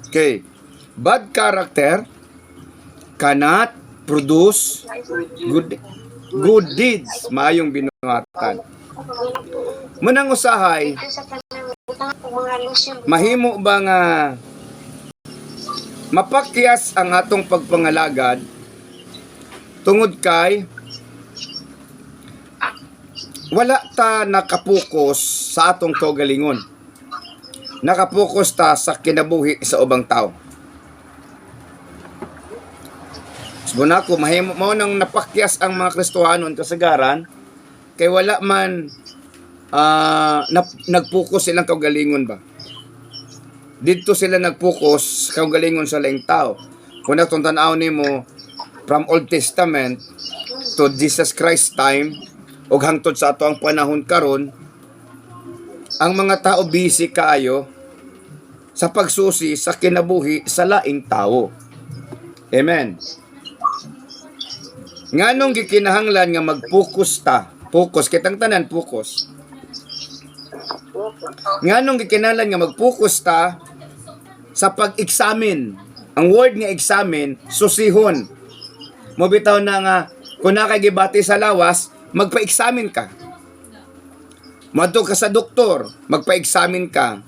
Okay. Bad character cannot produce good deeds. Maayong binuhatan. Munang usahay, mahimo ba nga mapakyas ang atong pagpangalagad tungod kay wala ta nakapokus sa atong kaugalingon. Nakapokus ta sa kinabuhi sa ubang tao. Subuna ko, mahimo mo nang napakyas ang mga Kristohanon kasagaran kay wala man nagpokus silang kaugalingon ba. Dito sila nagpokus kaugalingon sa laing tao. Kung natong tanaw nimo from Old Testament to Jesus Christ time ug hangtod sa ato ang panahon karon, ang mga tao busy kaayo sa pagsusi sa kinabuhi sa laing tao. Amen. Nganong gikinahanglan nga mag-focus ta? Focus kitang tanan focus. Nganong gikinahanglan nga mag-focus ta sa pag-examine? Ang word nga examine, susihon. Mobitaw na nga kung nakagibati sa lawas, magpa-examine ka. Madto ka sa doktor, magpa-examine ka.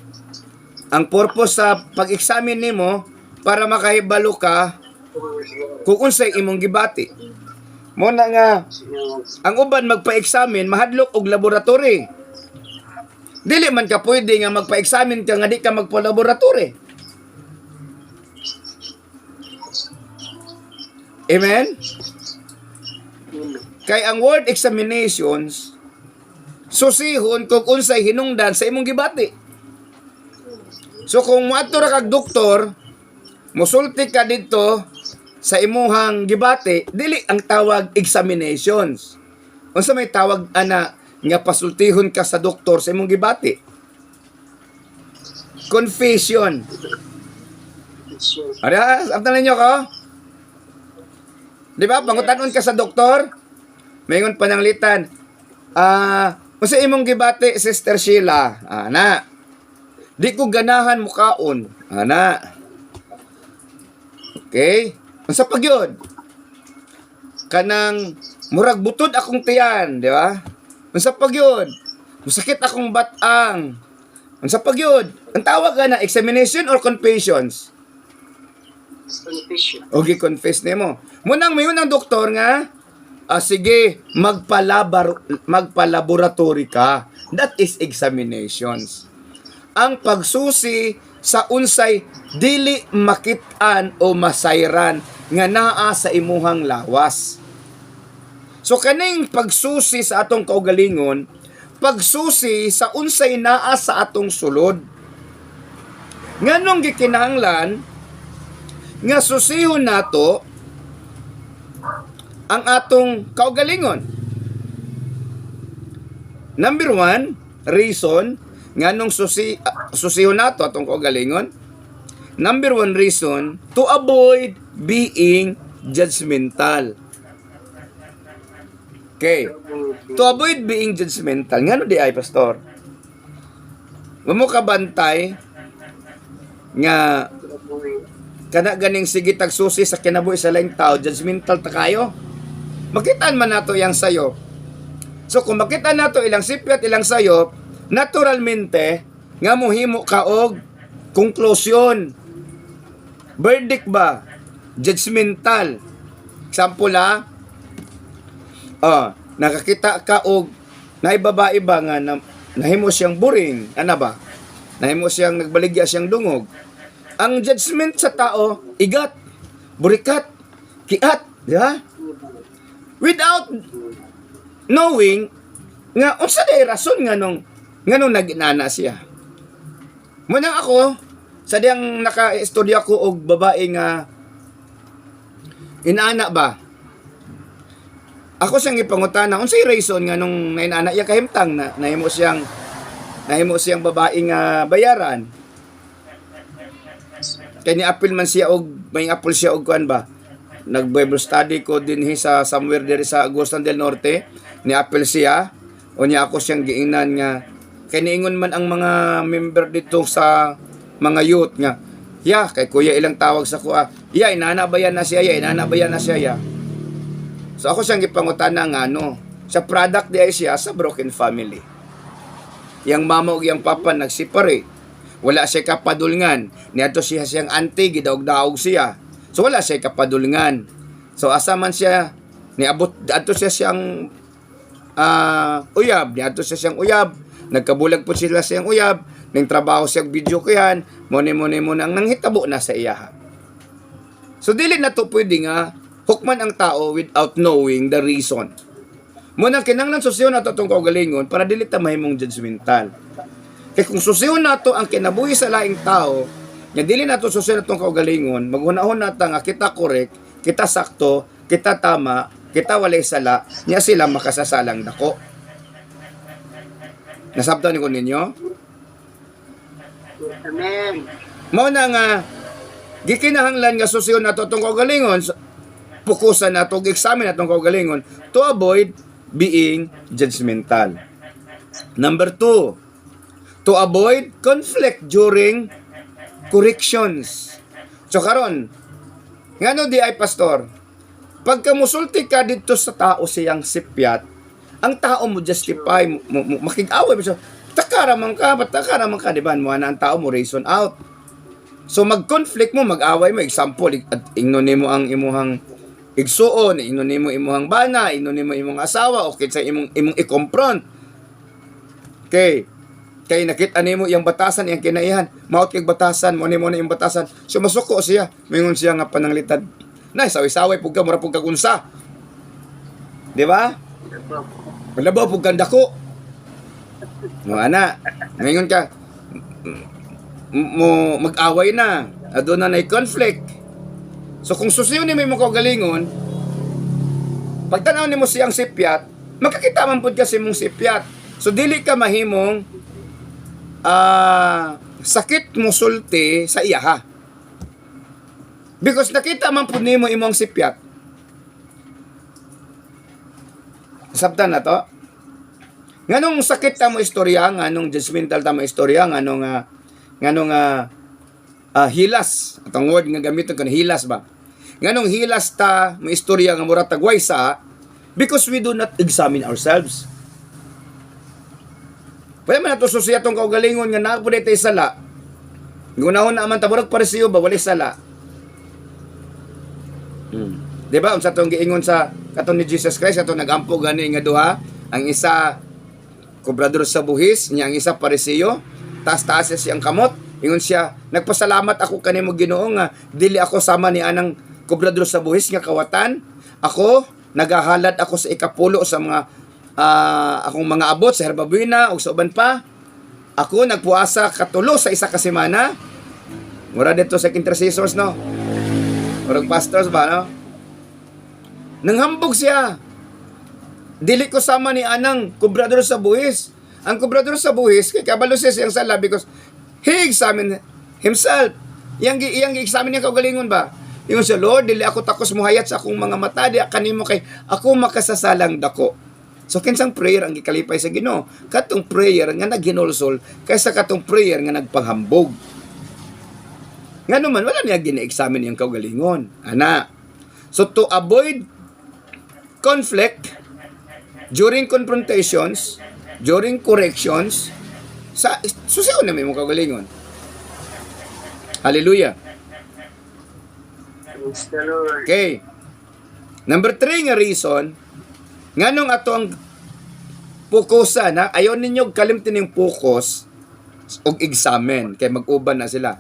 Ang purpose sa pag-examine nimo para makahibalo ka kung unsay imong gibati. Mo na nga ang uban magpa-examine mahadlok og laboratory. Dili man ka pwede nga magpa-examine ka nga di ka magpa-laboratory. Amen? Kay ang word examinations susihon kung unsay hinungdan sa imong gibati. So kung moadto ra kag doktor, mosulti ka dito sa imuhang gibati, dili ang tawag examinations. Unsa may tawag ana nga pasultihon ka sa doktor sa imong gibati? Confession. Ara, abtan ninyo ko? Di ba? Pangutanon ka sa doktor, mayngon pananglitan. Unsa imong gibati, Sister Sheila? Ana. Di ko ganahan mukaon. Ana. Okay? Unsa pa gyud? Kanang murag butod akong tiyan, di ba? Unsa pa gyud? Musakit akong batang. Unsa pa gyud? Ang tawag na examination or confessions? Confession. Okay, confess nimo. Munang mayon ang doktor nga, sige, magpa-laboratory ka. That is examinations. Ang pagsusi sa unsay dili makit-an o masayran nga naa sa imuhang lawas. So kaning pagsusi sa atong kaugalingon, pagsusi sa unsay naa sa atong sulod. Nganong gikinahanglan nga susihon nato ang atong kaugalingon. Number 1, reason nganong susihon nato atong kaugalingon. Number 1 reason, to avoid being judgmental. Okay. To avoid being judgmental. Ngano di ay, pastor? Mamo ka bantay nga kana ganing sige tagsusi sa kinabuhi sa laing tao, judgmental ta kayo. Makitaan man nato yang sayo. So kung makita nato ilang sipyat ilang sayo, naturalmente nga mohimo ka og conclusion. Verdict ba? Judgmental. Example nakakita ka og naibabae ba nga nahimo siyang boring, ana ba? Nahimo siyang nagbaligya siyang dungog. Ang judgment sa tao, igat, burikat, kiat, di ba? Without knowing nga unsa day rason nganong naginana siya. Muna ako sa diyang naka-istorya ko og babae nga inaana ba? Ako siyang ipangutana unsay reason nganong nainana iya kahimtang na nahimo siyang babae nga bayaran. Kaya ni-appeal man siya og may apple siya og kuan ba? Nag-Bible study ko din sa somewhere diri sa Agustin del Norte, ni-appeal siya o niya ako siyang giingnan nga kay niingon man ang mga member dito sa mga youth nga, kay kuya ilang tawag sa kuha, inanabayan na siya, inanabayan na siya, So ako siyang gipangutana nga, sa product di ay siya sa broken family. Yang mama ug yang papa nagseparate. Wala siya kapadulngan. Niadto siya siyang auntie, gidaog-daog siya. So wala siya kapadulngan. So asa man siya, niabot, adto siya siyang uyab. Niadto siya siyang uyab. Nagkabulag po sila siyang uyab. Ning trabaho siyang video kayan. Mone-mone mo nang nanghitabo na sa iyaha. So dili na to pwede nga hukman ang tao without knowing the reason. Muna kinanglan susiyon nato itong kaugalingon para dili ta mahimong judgmental. Kaya kung susiyon nato ang kinabuhi sa laing tao, nga dili nato susiyon natong kaugalingon, maghunahon nata nga kita korek, kita sakto, kita tama, kita walay sala, niya sila makasasalang dako. Nasabtan ko ninyo? Amen. Mao na nga gikinahanglan nga susiyon nato itong kaugalingon, pukusan nato, examine natong kaugalingon to avoid being judgmental. Number 2, to avoid conflict during corrections. So karon, ngano di ay pastor, pagka musulti ka dito sa tao siyang sipyat, ang tao mo justify, makig-away mo siya, takara man ka, di ba? Mo na ang tao mo reason out. So mag-conflict mo, mag-away mo, example, ingnon mo ang imuhang igsuon, ingnon mo imuhang bana, ingnon mo imong asawa, o kitsa imong i-confront. Okay. Kay nakita nimo yung batasan, yung kinaihan, maot kay batasan, mo na yung batasan. So masuko siya, mingon siya nga pananglitan. Nay, saway-saway pug ka, mura pug kagunsa. Di ba? Labaw pug kandako. No ana, mingon ka mo mag-away na, aduna na conflict. So kung susiyon ni mo kaugalingon, pagtanaw nimo siyang sipyat, makakita man pud kasi mong sipyat. So dili ka mahimong sakit mo sulti sa iyaha. Because nakita man pud nimo imong sipyat. Sabtan na to. Nganong sakit ta mo istorya, nganong judgmental ta mo istorya, nganong hilas, atong word nga gamiton kan hilas ba. Nganong hilas ta mo istorya nga mura tagway sa because we do not examine ourselves. Pwede man nato susiya tong kaugalingon nga naa pud tay sala. Gunahon na man taburag paresiyo ba wala sala. Di ba unsa tong giingon sa katon ni Jesus Christ ato nagampo gani nga duha, ang isa kobrador sa buhis, niya ang isa paresiyo, taas-taas siyang kamot. Ingon siya, nagpasalamat ako kanimo Ginoo nga dili ako sama ni anang kobrador sa buhis nga kawatan. Ako nagahalad ako sa ikapulo sa mga akong mga abot sa herbabuena ug sa uban pa. Ako nagpuasa katulo sa isa ka semana. Mura dito sa intercessors no. Murag pastors ba no? Nanghambog siya. Dili ko sama ni anang kobrador sa buhis. Ang kobrador sa buhis kay kabalo siya siyang sala because he examined himself. Iyang examine niya kaugalingon ba? Ingon siya, Lord, dili ako takos muhayat sa akong mga mata, di kanimo kay ako makasasalang dako. So kinsang prayer ang gikalipay sa Ginoo? Katong prayer nga naghinulsol kaysa katong prayer nga nagpanghambog. Ngano man wala niya gina-examine yung kaugalingon. Ana. So to avoid conflict during confrontations, during corrections, susiyo na may mong kaugalingon. Hallelujah. Praise the Lord. Okay. Number 3 nga reason, nganong ato ang pukusan, ha? Ayaw ninyo kalimtin yung focus o examine, kay mag-uban na sila.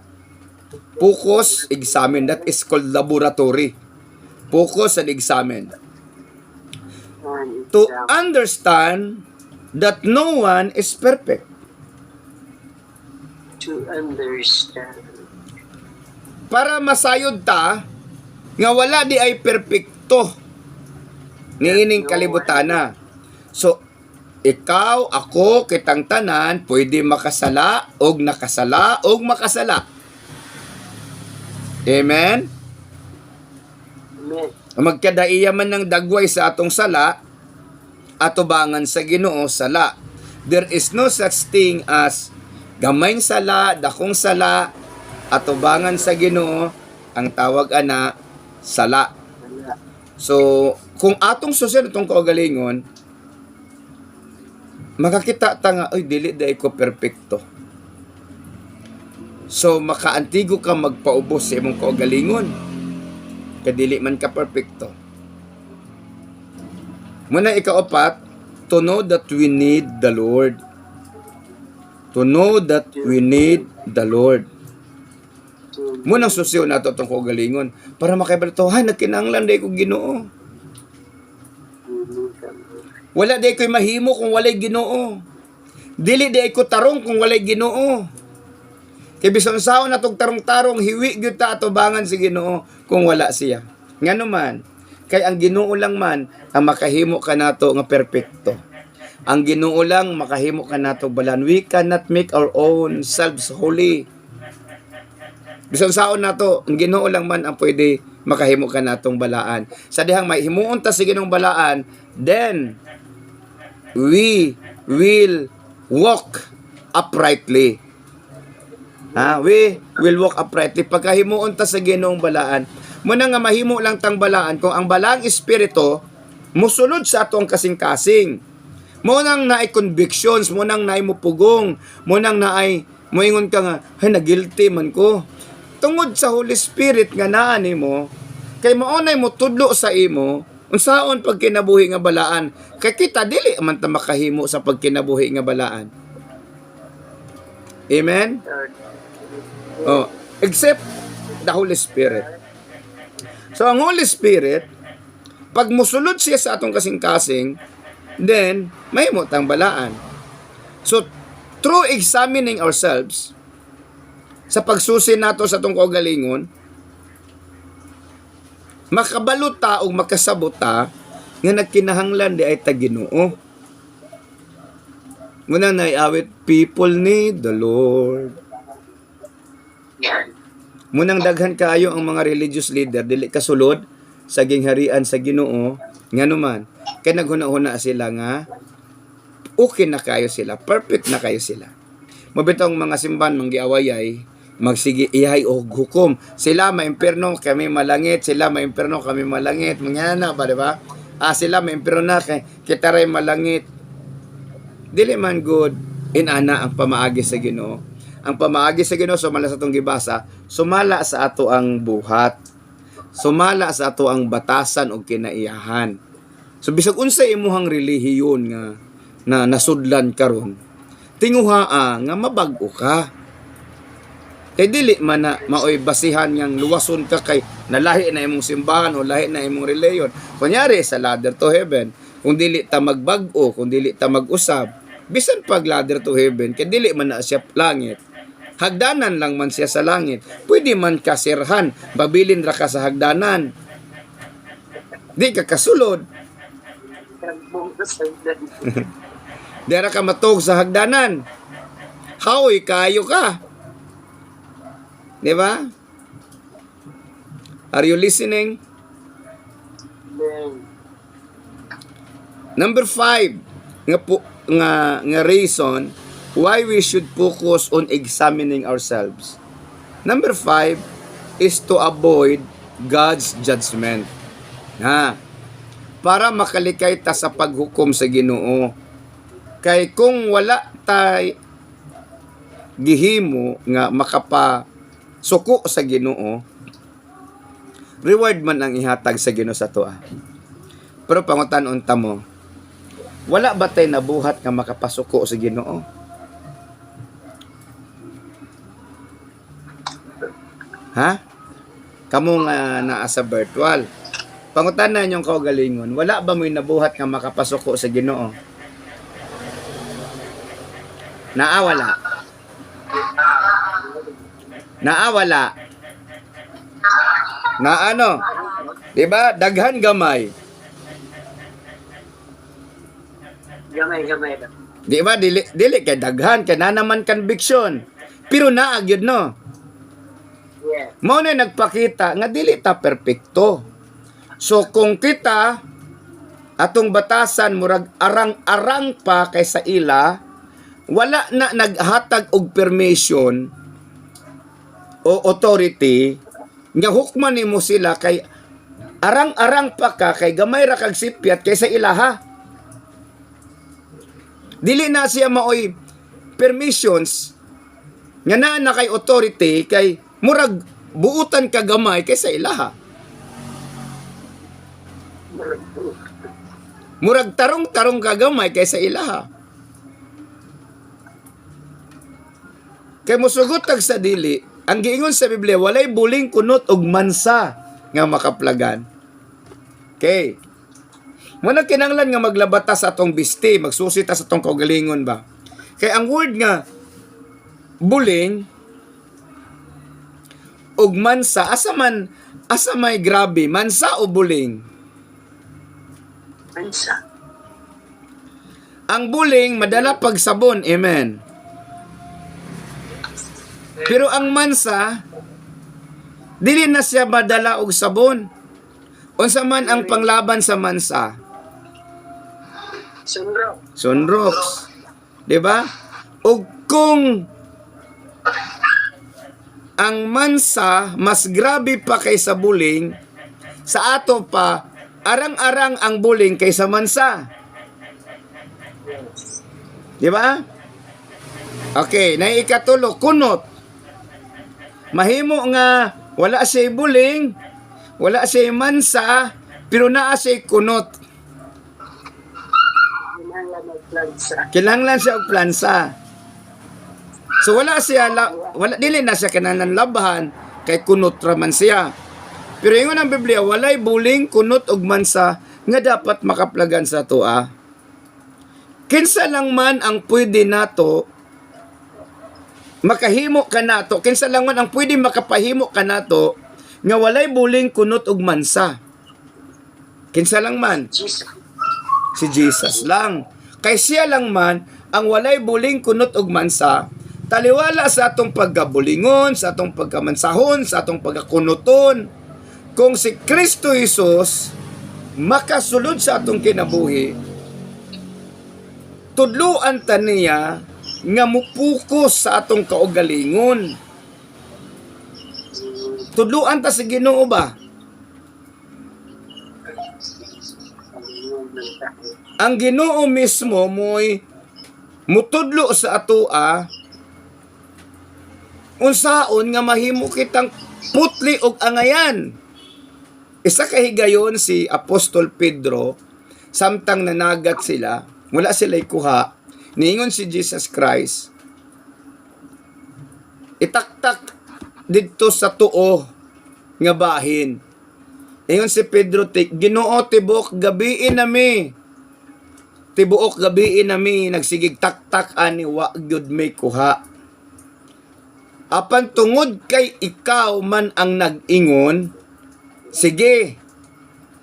Focus, examine, that is called laboratory. Focus and examine. To understand that no one is perfect. To understand. Para masayod ta, nga wala di ay perpekto niining kalibutana. So, ikaw, ako, kitang tanan, pwede makasala, og nakasala, og makasala. Amen? Amen. Magkadaiya man ng dagway sa atong sala, atubangan sa Ginoo sala. There is no such thing as gamayng sala, dakong sala, atubangan sa Ginoo ang tawag ana sala. Wala. So, kung atong susunod itong kaugalingon, makakita ta nga, oy, dili da ko perpekto. So, makaantigo ka magpaubos sa imong kaugalingon. Kadili man ka perpekto. Muna ikaapat, to know that we need the Lord. To know that we need the Lord. Munang susiyo nato itong kaugalingon para makaibal to, hay, nagkinahanglan day ko Ginoo. Wala day ko'y mahimo kung walay Ginoo. Dili day ko tarong kung walay Ginoo. Kay bisan sao na tong tarong-tarong hiwi gyud ta atubangan si Ginoo kung wala siya. Ngano man, kay ang Ginoo lang man ang makahimo kanato nga perpekto. Ang Ginoo lang makahimo kanato balan. We cannot make our own selves holy. Bisan saon nato, ang Ginoo lang man ang pwede makahimo ka natong balaan. Sa dihang may himuon ta sa Ginoong balaan, then we will walk uprightly. We will walk uprightly. Pagka himuon ta sa Ginoong balaan, muna nga mahimo lang tang balaan kung ang balaang espiritu musulod sa atong kasing-kasing. Munang naay convictions, munang naay mupugong, munang naay moingon ka nga, ay nagilty man ko. Tungod sa Holy Spirit nga naa nimo, kay maunay mo tudlo sa imo, unsaon pagkinabuhi nga balaan. Kay kita dili man ta makahimo sa pagkinabuhi nga balaan. Amen? Oh, except the Holy Spirit. So ang Holy Spirit, pag musulod siya sa atong kasing-kasing, then mahimo tang balaan. So through examining ourselves, sa pagsusi nato sa itong kaugalingon, makabalo ta o makasabot ta nga nagkinahanglan di ay ta Ginoo. Muna na iawit, people need the Lord. Munang daghan kaayo ang mga religious leader, dili kasulod sa gingharian sa Ginoo, ngano man, kay naghuna-huna sila nga, okay na kayo sila, perfect na kayo sila. Mabitong mga simbahan, manggiawayay, magsige ihay o hukom. Sila maimperno, kami malangit. Sila maimperno, kami malangit. Mangyana ba, di ba? Sila maimperno na, kita rin malangit. Dili man good inana ang pamaagi sa Ginoo. Ang pamaagi sa Ginoo, sumala sa itong gibasa, sumala sa ato ang buhat. Sumala sa ato ang batasan o kinaiyahan. So, bisag unsay imuhang relihiyon nga na nasudlan karon, tinguhaa nga mabag-o ka. Kay dili man na maoy basihan ngang luwason ka kay nalahi na imong simbahan o lahi na imong reliyon. Kunyari sa ladder to heaven, kung dili ta magbag-o, kung dili ta mag-usab, bisan pag ladder to heaven, kay dili man na siya langit. Hagdanan lang man siya sa langit. Pwede man ka sirhan, babilin ra ka sa hagdanan. Di ka kasulod. Dera ka matog sa hagdanan. Haoy kayo ka. Di ba? Are you listening? Number 5 nga reason why we should focus on examining ourselves. Number 5 is to avoid God's judgment. Para makalikay ta sa paghukom sa Ginoo. Kay kung wala tay gihimo nga makapasuko sa Ginoo, reward man ang ihatag sa Ginoo sa tuwa. Pero pangutan-on ta mo, wala ba tay nabuhat nga makapasuko sa Ginoo? Kamo nga naa sa virtual. Pangutanan yung kaugalingon, wala ba mo'y nabuhat nga makapasuko sa Ginoo? Naawala. Naawala. Na ano? Diba? Daghan gamay. Gamay lang. Diba? Dili kay daghan, kay na naman conviction. Pero naag yun, no? Yeah. Mao na nagpakita nga dili ta perpekto. So kung kita atong batasan murag arang-arang pa kaysa ila, wala na naghatag og permission o authority nga hukman nimo sila kay arang-arang pa ka kay gamay ra kag sipyat kaysa ilaha. Dili na siya maoy permissions nga naa na kay authority kay murag buutan ka gamay kaysa ilaha. Murag tarong-tarong ka gamay kaysa ilaha. Kay musugot tag sa dili, ang giingon sa Biblia, walay buling kunot og mansa nga makaplagan. Okay. Muna kinanglan nga maglabata sa atong bisti, magsusita sa atong kaugalingon ba? Kay ang word nga buling og mansa, asa may grabe, mansa o buling? Mansa. Ang buling madala pag sabon, amen. Pero ang mansa dili na siya madala og sabon. Unsa man ang panglaban sa mansa? Sunro. Sunrocks. 'Di ba? Ug kung ang mansa mas grabe pa kaysa buling, sa ato pa arang-arang ang buling kaysa mansa. 'Di ba? Okay, na ikatulo, kunot. Mahimo nga wala siya buling, wala siya mansa, pero naa siya kunot. Kinahanglan magplansa. Kinahanglan siya og plansa. So wala dili na siya kinahanglan labahan kay kunot ra man siya. Pero ingon ang Biblia, walay buling, kunot ug mansa nga dapat makaplagan sa tua. Kinsa lang man ang pwede nato makahimo ka nato, kinsa lang man ang pwede makapahimo ka nato nga walay buling, kunot ug mansa. Kinsa lang man? Jesus. Si Jesus lang. Kay siya lang man ang walay buling, kunot ug mansa, taliwala sa atong pagkabulingon, sa atong pagkamansahon, sa atong pagkakunuton. Kung si Kristo Jesus makasulod sa atong kinabuhi, tudluan ta niya nga mupukus sa atong kaugalingon. Tudluan ta sa Ginoo ba? Ang Ginoo mismo mo'y mutudlo sa atoa unsaon nga mahimo kitang putli og angayan. Isa ka higayon si Apostol Pedro, samtang nanagat sila, wala sila'y kuha, niingon si Jesus Christ, itaktak dito sa tuo nga bahin. Ingon si Pedro, Ginoo, tibuok gabiin nami. Tibuok gabiin nami, nagsigig taktak ani wa gyud may kuha. Apan tungod kay ikaw man ang nag-ingon, sige,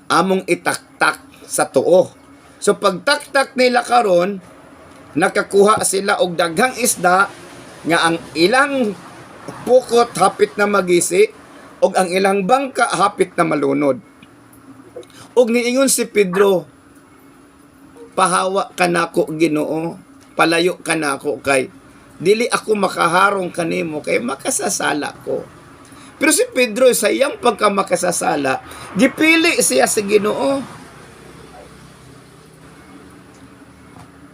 among itaktak sa tuo. So pagtaktak nila karon, nakakuha sila og daghang isda nga ang ilang pukot hapit na magisi og ang ilang bangka hapit na malunod. Og niingon si Pedro, pahawa ka nako Ginoo, palayo ka nako kay dili ako makaharong kanimo kay makasasala ko. Pero si Pedro sa iyang pagkamakasasala, gipili siya sa Ginoo.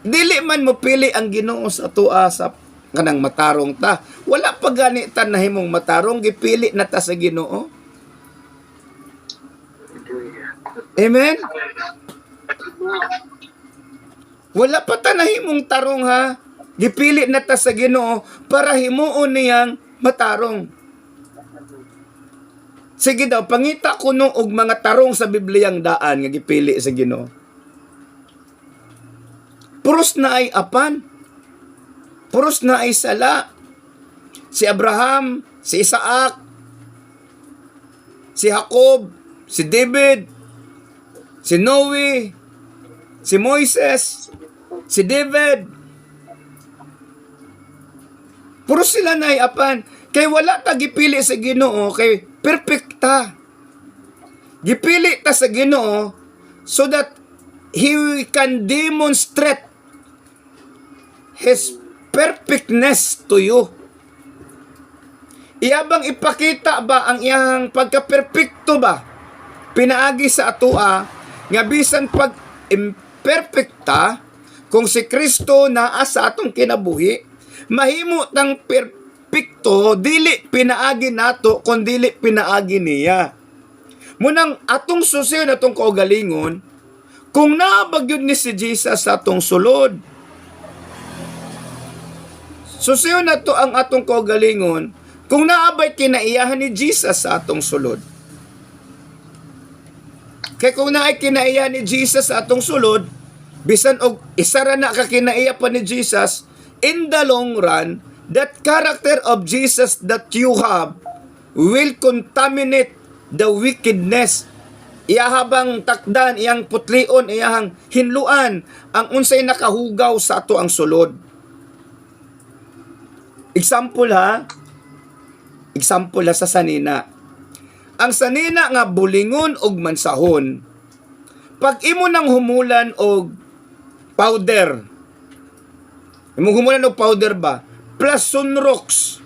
Dili man mo pili ang Ginoo sa tua sa kanang matarong ta. Wala pa gani ta nahimong matarong, gipili na ta sa Ginoo. Amen? Wala pa ta nahimong tarong ha. Gipili na ta sa Ginoo para himuon niyang matarong. Sige daw, pangita ko no og mga tarong sa Bibliyang daan nga gipili sa Ginoo. Puros na ay apan. Puros na ay sala. Si Abraham, si Isaac, si Jacob, si David, si Noe, si Moises, si David. Puros sila na ay apan. Kay wala ta gipili sa Ginoo, kay perfecta. Gipili ta sa Ginoo so that He can demonstrate His perfectness to you. Iyabang ipakita ba ang iyang pagka-perpekto ba? Pinaagi sa atua nga bisan pag imperfecta kung si Kristo naa sa atong kinabuhi, mahimo tang perpekto dili pinaagi nato kun dili pinaagi niya. Munang atong susiyo na atong kaugalingon, kung naabagyod ni si Jesus sa atong sulod, susiyo na to ang atong kaugalingon, kung naabay kinaiyahan ni Jesus sa atong sulod. Kaya kung naay kinaiyahan ni Jesus sa atong sulod, bisan og isara na ka kinaiya pa ni Jesus, in the long run, that character of Jesus that you have will contaminate the wickedness. Iyahabang takdan, iyang putlion, iyahang hinluan, ang unsay nakahugaw sa ato ang sulod. Example ha sa sanina. Ang sanina nga bulingon og mansahon. Pag imo nang humulan og powder. Imo humulan og powder ba? Plus sunrox.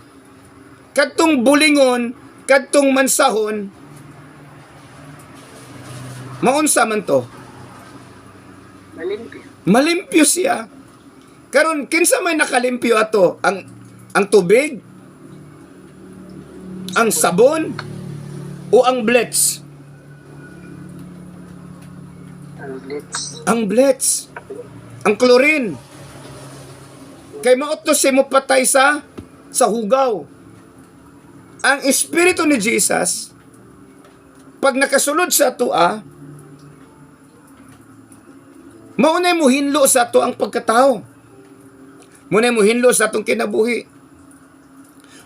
Kadtong bulingon, kadtong mansahon, maunsa man to? Malimpyo. Malimpyo siya. Karon kinsa may nakalimpyo ato? Ang tubig? Ang sabon? O ang blets? Ang blitz. Ang blets. Ang chlorine. Kay maotos si mo patay sa hugaw. Ang espiritu ni Jesus, pag nakasulod sa atua, maunay mo hinlo sa ato ang pagkatao. Munay mo hinlo sa atong kinabuhi.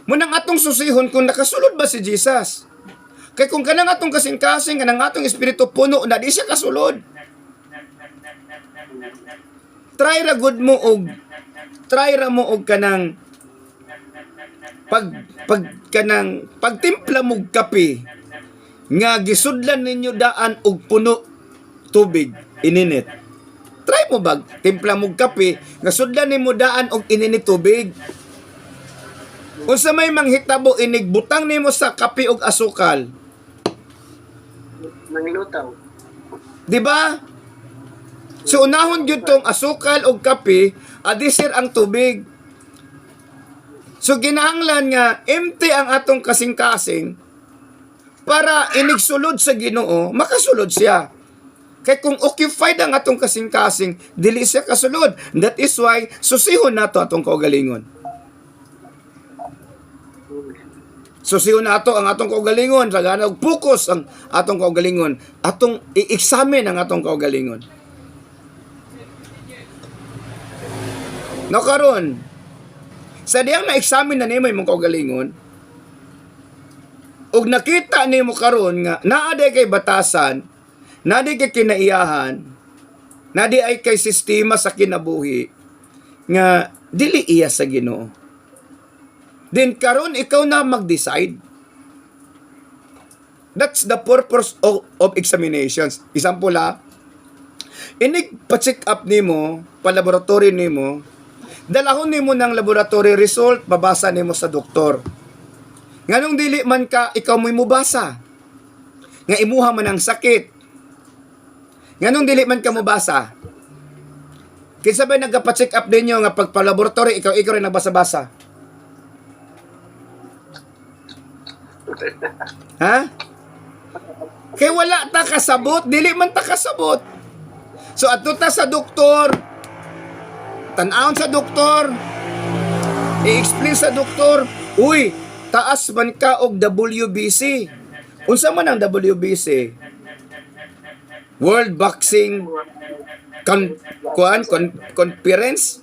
Munang atong susihon kung nakasulod ba si Jesus. Kay kung kanang atong kasing-kasing, kanang atong espiritu puno, na di siya kasulod. Try ra mo og kanang pagtimpla mog kape nga gisudlan ninyo daan og puno tubig ininit. Try mo bag timpla mog kape nga sudlan nimo daan og ininit tubig. Unsa may manghitabo inig butang nimo sa kape og asukal. Manglutaw. Di ba? So unahon gyud tong asukal og kape, adisir ang tubig. So ginahanglan nga empty ang atong kasing-kasing para inigsulod sa Ginoo, makasulod siya. Kay kung occupied ang atong kasing-kasing, dili siya kasulod. That is why susihon nato atong kaugalingon. Susihon nato ang atong kaugalingon, sagana og focus ang atong kaugalingon, atong i-examine ang atong kaugalingon. No karon, sa diyang na-examine na nimo imong kaugalingon, ug nakita nimo karon nga naa kay batasan, naa kay kinaiyahan, naa ay kay sistema sa kinabuhi nga dili iya sa Ginoo. Then karon ikaw na mag-decide. That's the purpose of examinations. Example inig pa-check up nimo, pa-laboratory nimo, dalahon nimo ng laboratory result, babasa nimo sa doktor. Nganong dili man ka ikaw mo'y mubasa? Nga imuha man ang sakit. Nganong dili man ka mubasa? Kinsa ba nagpa-check up ninyo nga pagpa-laboratory ikaw rin nagbasa-basa? Ha? Kay wala ta kasabot, dili man ta kasabot. So adto ta sa doktor, tan-awon sa doktor, i-explain sa doktor, uy, taas man ka og WBC. Unsa man ang WBC? World Boxing Conference?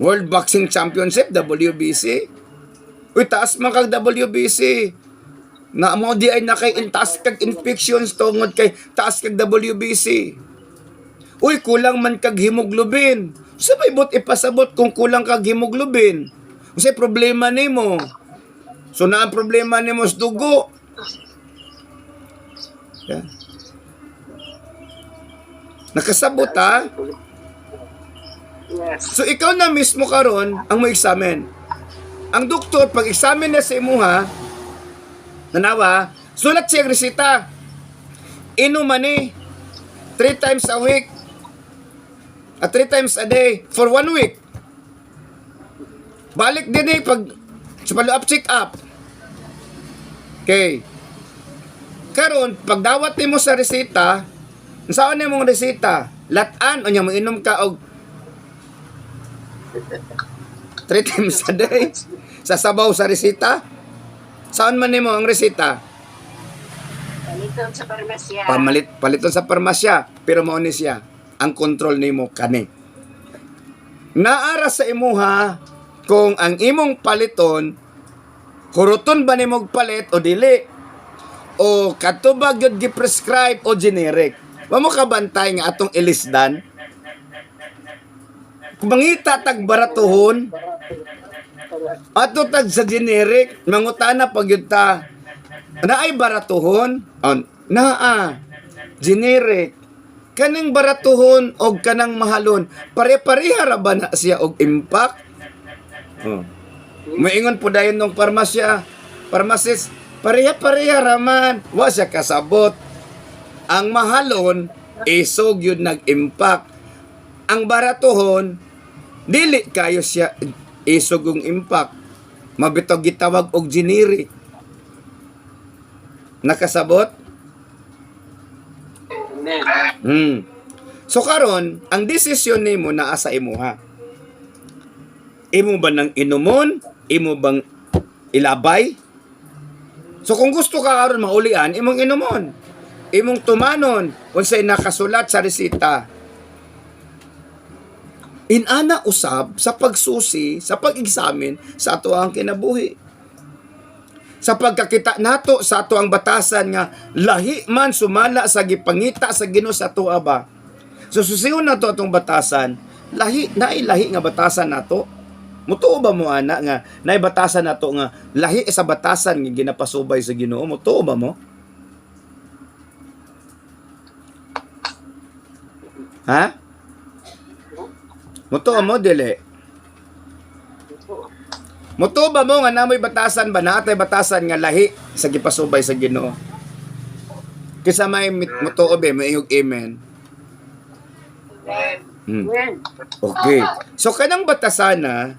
World Boxing Championship, WBC? Uy, taas man kag WBC. Na mo di ay nakay taas kag infections tungod kay taas kag WBC. Uy, kulang man kag hemoglobin. Sabay bot ipasabot kung kulang kag hemoglobin. Kasi problema nimo. So na ang problema nimo sa dugo. Yeah. Nakasabot ha? Yes. So ikaw na mismo karon ang mo examine. ang doktor pag examine na sa imuha, nanawa, sulat siya resita. Inuman ni 3 times a week at 3 times a day for 1 week. Balik din pag sa follow-up check-up. Okay. Karon pag dawat nimo sa resita, saan nimong resita? Latan o nya mo inom ka og 3 times a day sa sabaw sa resita? Saan man nimo ang resita? Paliton sa parmasya. Paliton sa parmasya, pero mao ni siya ang control nimo kani. Naara sa imuha kung ang imong paliton kuruton ba nimo palit o dili, o katubag yun gi-prescribe o generic. Wa mo kabantay nga atong ilisdan. Kung mangita tag baratuhon ato tag sa generic, mangutana pag yun ta naay baratuhon on naa generic kaning baratuhon og kanang mahalon pare-pareha ra ba na siya og impact? Moingon po dayon ng pharmacist, pareha-pareha raman. Wa siya kasabot. Ang mahalon, isog yun nag-impact. Ang baratuhon, dili kayo siya isog yung impact. Mabitog gitawag og generic. Nakasabot? Amen. So karon, ang desisyon nimo naa sa imuha. Imo ba nang inumon? Imo bang ilabay? So kung gusto ka karon maulian, imong inumon. Imong tumanon unsay nakasulat sa resita. Inana usab sa pagsusi, sa pag-examine sa ato ang kinabuhi. Sa pagkakita nato sa ato ang batasan nga lahi man sumala sa gipangita sa Ginoo sa ato ba. So susiyon nato atong batasan, lahi nga batasan nato. Mutuo ba mo ana nga naay batasan nato nga lahi sa batasan nga ginapasubay sa Ginoo? Mutuo ba mo? Ha? Mutuo mo dili? Mutuo ba mo nga namoy batasan ba natay batasan nga lahi sa gipasubay sa Ginoo? Kisa may mutuo ba may amen. Amen. Okay. So kanang batasana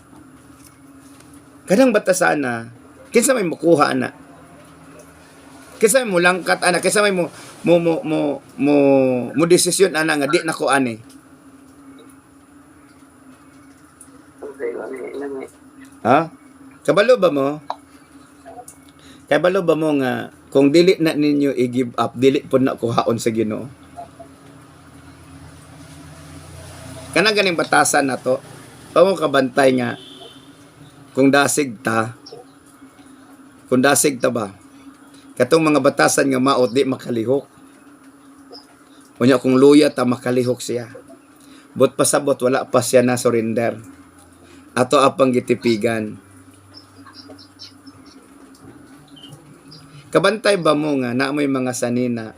kinsa may makuha ana? Kinsa may mulangkat ana? Kinsa may mo desisyon ana nga di nako ani? Okay, lami. Ha? Kabalo ba mo? Kabalo ba mo nga kung dili na ninyo i-give up, dili po na kuhaon sa Ginoo? Kanang ganing batasan na to, pa mo kabantay nga kung dasig ta ba? Katong mga batasan nga maot di makalihok. Unya kung luya ta makalihok siya. Bot pasabot wala pa siya na surrender. Ato apang gitipigan. Kabantay ba mo nga na may mga sanina?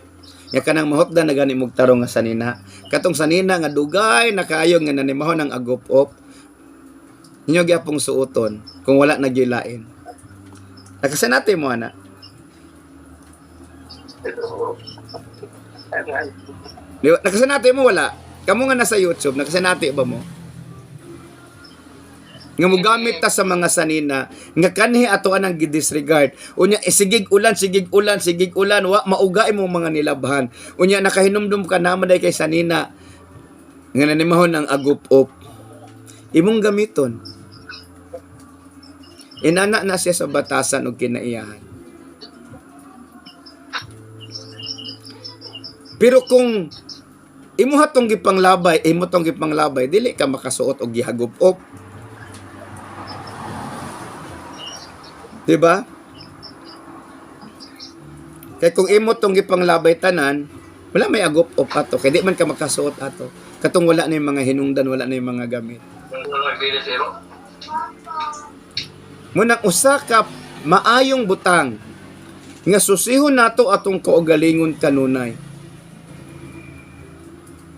Nga kanang mahotda na gani mog tarong nga sanina. Katong sanina nga dugay na kaayo nga nanimahon ng agop-op. Inyo gyapong suoton kung wala nagyulain. Nakasanate mo ana. Nakasanate mo wala. Kamu nga nasa YouTube, nakasanate ba mo? Nga mo gamit ta sa mga sanina nga kanhi ato anang gidisregard. Unya sigig ulan, wa mauga imo mga nilabhan. Unya nakahinumdum ka naman day kay sanina nga nanimahon ng agop-op. Imong gamiton. Inana na siya sa batasan og kinaiyahan. Pero kung imo hatong gipanglabay, dili ka makasuot og gihagop-op. Diba? Kaya kung imo tong gipanglabay tanan, wala may agop-op ato. Kaya di man ka makasuot ato. Katong wala na yung mga hinungdan, wala na yung mga gamit. Munang usa ka maayong butang nga susihon nato atong kaugalingon kanunay.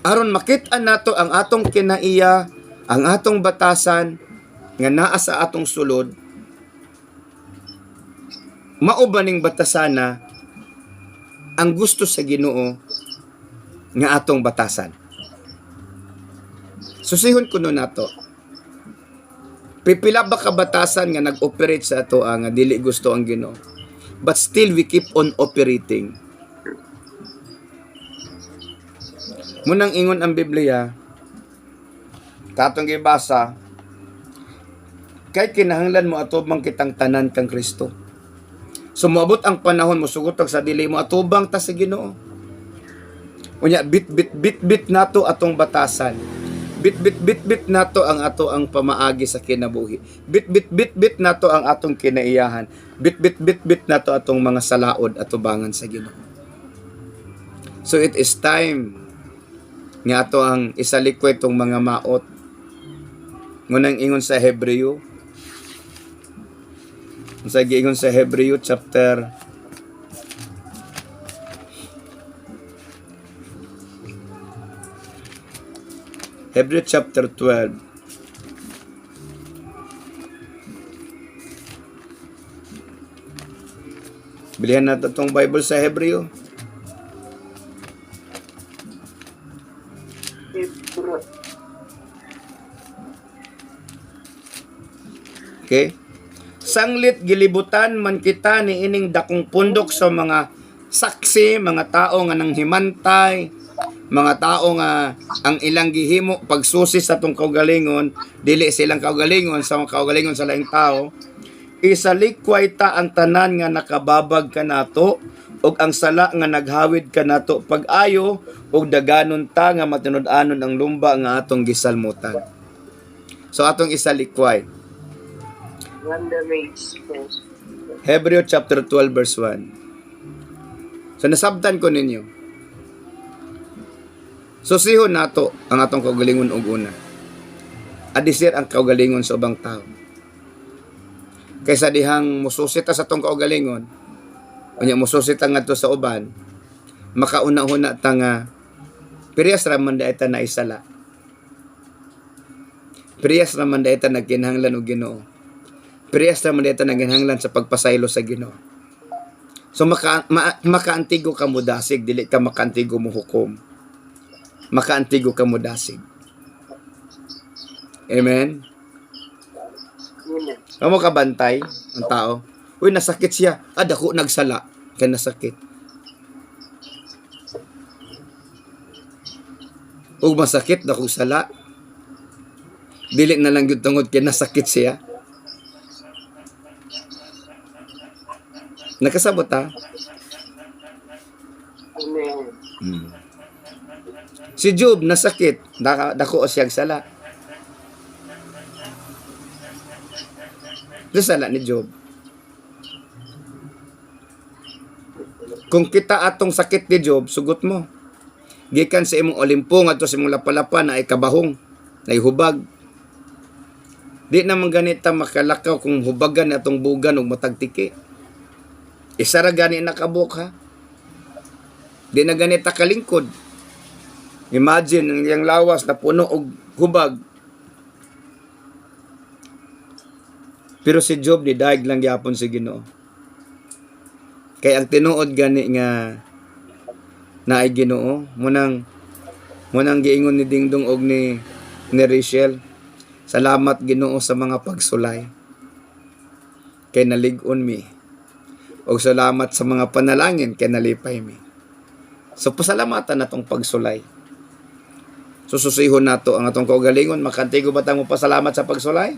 Aron makit-an nato ang atong kinaiya, ang atong batasan nga naa sa atong sulod, mao ba ning batasana ang gusto sa Ginoo nga atong batasan. Susihon ko nun nato. Pipila ba ka batasan nga nag-operate sa ato nga dili gusto ang Ginoo? But still we keep on operating. Munang ingon ang Biblia, katong gibasa, kay kinahanglan mo atubang kitang tanan kang Kristo. Sumabot ang panahon mo sugutog sa dili mo atubang ta sa Ginoo. Unya bit nato atong batasan. Bit nato ang ato ang pamaagi sa kinabuhi. Bit nato ang atong kinaiyahan. Bit nato atong mga salaod at tubangan sa Ginoo. So it is time nga ato ang isalikwa itong mga maot. Ngunang ingon sa Hebreo. Sa giingon sa Hebreo chapter 12. Bilihan natin itong Bible sa Hebreo. Okay? Sanglit gilibutan man kita ni ining dakong pundok sa mga saksi, mga tao nga nang himantay, mga tao nga ang ilang gihimo pagsusi sa tong kaugalingon, dili silang kaugalingon sa mga kaugalingon sa laing tao. Isalikway ta ang tanan nga nakababag kanato ug ang sala nga naghawid kanato pag-ayo ug daganon ta nga matinud-anon ang lumba nga atong gisalmutan. So atong isalikway. Hebreo chapter 12 verse 1. So nasabtan ko ninyo. Susihon nato ang atong kaugalingon og una. Adisir ang kaugalingon sa ubang tao. Kaysa dihang mususit sa atong kaugalingon, unya mususit ngadto sa uban, makauna-una ta nga periyas ra man daita na isala. Periyas ra man daita nagkinahanglan og Ginoo. Periyas ra man daita nagkinahanglan sa pagpasaylo sa Ginoo. So makaantigo ka mo dasig, dili ka makaantigo mo hukom. Makaantigo ka mo dasig. Amen? Amo ka bantay ang tao. Uy, nasakit siya. Dako nagsala. Kaya nasakit. Ug masakit, dako sala. Dili na lang yun tungod kaya nasakit siya. Nakasabot ha? Amen. Si Job nasakit. Dako siyang sala. Sala ni Job. Kung kita atong sakit ni Job, sugot mo. Gikan sa imong olimpo ngadto sa imong lapalapa na ay kabahong, na hubag. Di naman ganita makalakaw kung hubagan atong bugan ug matagtiki. Isa ra gani nakabuk ha. Di na ganita kalingkod. Imagine ang iyang lawas na puno og hubag. Pero si Job ni daig lang gyapon si Ginoo. Kay ang tinuod gani nga naay Ginoo, munang giingon ni Dingdong og ni Rachel. Salamat Ginoo sa mga pagsulay. Kay nalig-on mi. Og salamat sa mga panalangin kay nalipay mi. So pasalamatan natong pagsulay. Sususihon nato ang atong kaugalingon, makantigo ba ta mo pasalamat sa pagsulay?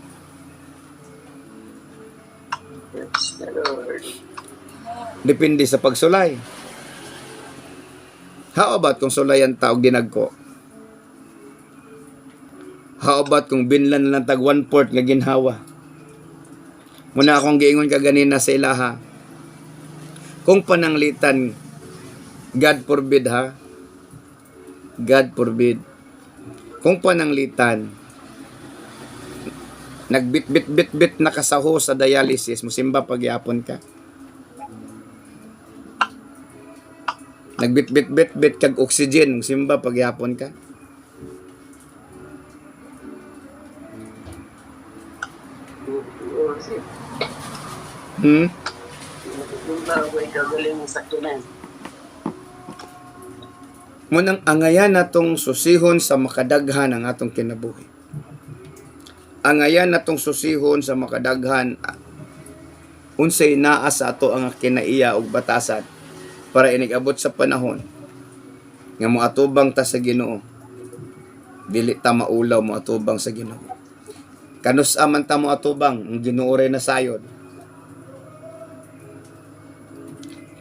Depende sa pagsulay. How about kung sulayan ta og dinagko? How about kung binlan lang tag 1/4 nga ginhawa? Muna akong giingon ka ganina sa ilaha. Kung pananglitan, God forbid ha? God forbid. Kung pananglitan, nagbit na kasaho sa dialysis, musimba pagyapon ka. Nagbit kag oxygen, musimba pagyapon ka. Yung bago ay gagaling sa tunan. Munang angayan natong susihon sa makadaghan ang atong kinabuhi. Angayan natong susihon sa makadaghan unsay naa sa ato ang kinaiya ug batasan para inigabot sa panahon nga moatubang ta sa Ginoo. Dili ta maulaw moatubang sa Ginoo. Kanus aman ta moatubang ang Ginoo ray nasayod.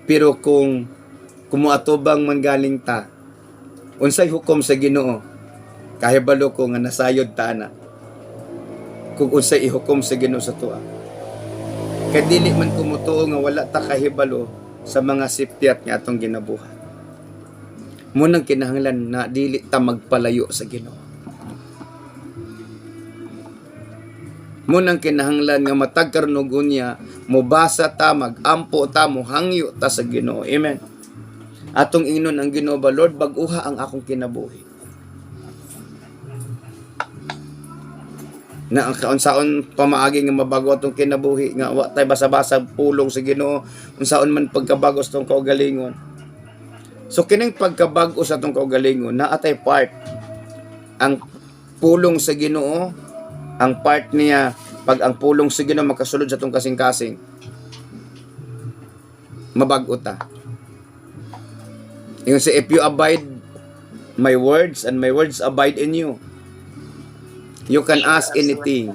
Pero kung kumuatubang man galing ta, unsay hukom sa Ginoo? Kahibalo ko nga nasayod ta na. Kung unsay ihukom sa Ginoo sa tuwa. Kay dili man kumutuo nga wala ta kahibalo sa mga siptiat nga atong ginabuhat. Munang kinahanglan na dili ta magpalayo sa Ginoo. Munang kinahanglan nga matag karnog unya, mobasa ta, magampo ta, mohangyo ta sa Ginoo. Amen. Atong ingnon ang Ginoo ba, Lord, bag-uha ang akong kinabuhi. Na ang kaunsaon pamaagi nga mabago atong kinabuhi nga wa tay basa-basa pulong sa Ginoo, unsaon man pagkabago sa atong kaugalingon. So kining pagkabago sa atong kaugalingon naa tay part ang pulong sa Ginoo, ang part niya pag ang pulong sa Ginoo makasulod sa atong kasing-kasing. Mabag-o ta. Yung sa if you abide my words and my words abide in you, you can ask anything.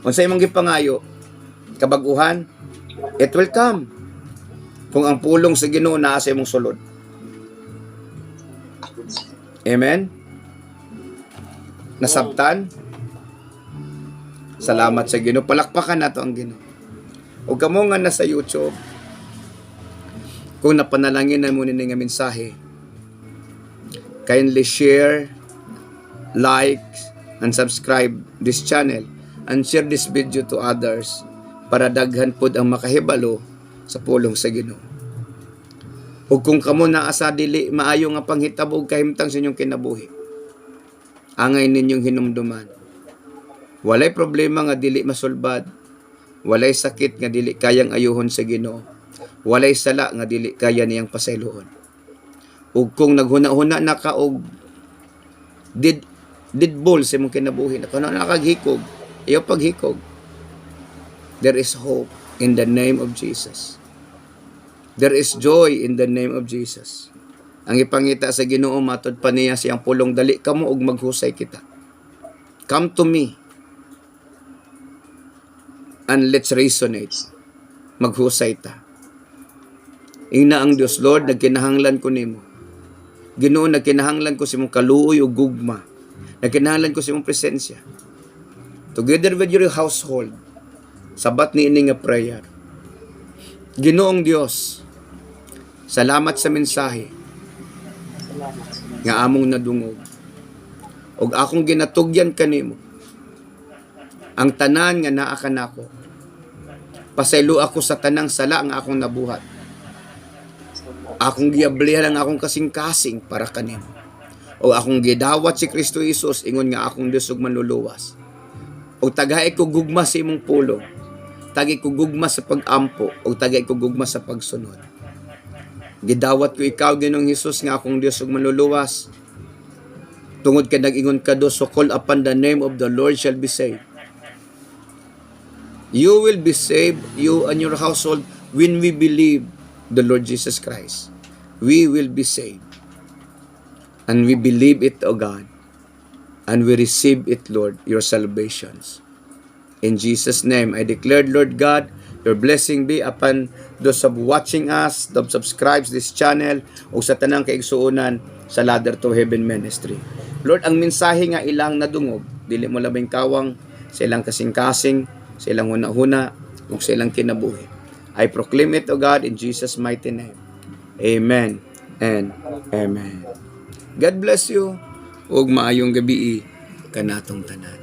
Kung sa imong gipangayo, kabaguhan, it will come. Kung ang pulong sa Ginoo naa sa imong sulod. Amen? Nasabtan? Salamat sa Ginoo. Palakpakan nato ang Ginoo. O kamo nga nasa YouTube, kung napanalangin na mo ni nga mensahe, kindly share, like, and subscribe this channel and share this video to others para daghan pod ang makahibalo sa pulong sa Ginoo. Ug kung kamo naa sa dili maayo nga panghitabo ug kahimtang sa inyong kinabuhi, angay ninyong hinumduman. Walay problema nga dili masulbad, walay sakit nga dili kayang ayuhon sa Ginoo, walay sala nga dili kaya niyang pasayloon. Ug kung naghuna-huna na ka og didbol sa imong kinabuhi, na kung nakaghikog, iyo paghikog, there is hope in the name of Jesus. There is joy in the name of Jesus. Ang ipangita sa Ginoo matod pa niya siyang pulong, dali kamo og maghusay kita. Come to me and let's resonate. Maghusay ta. Ina ang Dios, Lord, nagkinahanglan ko nimo. Ginoo, nagkinahanglan ko sa imong kaluoy ug gugma. Nagkinahanglan ko sa imong presensya. Together with your household, sabat ni ini nga prayer. Ginoong Dios, salamat sa mensahe nga among nadungog. Og akong ginatugyan kanimo. Ang tanan nga naa kanako. Pasaylo ako sa tanang sala nga akong nabuhat. Akong giablihan ang akong kasing-kasing para kanimo. O akong gidawat si Kristo Jesus ingon nga akong Dios ug manluluwas. O tagay ko gugma sa imong pulong. Tagay ko gugma sa pag-ampo o tagay ko gugma sa pagsunod. Gidawat ko ikaw, Ginoong Hesus, nga akong Dios ug manluluwas. Tungod kay nag-ingon ka do, so call upon the name of the Lord shall be saved. You will be saved, you and your household, when we believe the Lord Jesus Christ. We will be saved. And we believe it, O God. And we receive it, Lord, your salvations. In Jesus' name, I declare, Lord God, your blessing be upon those of watching us, those subscribes this channel, o sa tanang kaigsuunan sa Ladder to Heaven Ministry. Lord, ang mensahe nga ilang nadungog, dili mo labing kawang sa ilang kasing-kasing, sa ilang huna-huna, o sa ilang kinabuhi. I proclaim it, O God, in Jesus' mighty name. Amen and Amen. God bless you, ug maayong gabi kanatong tanan.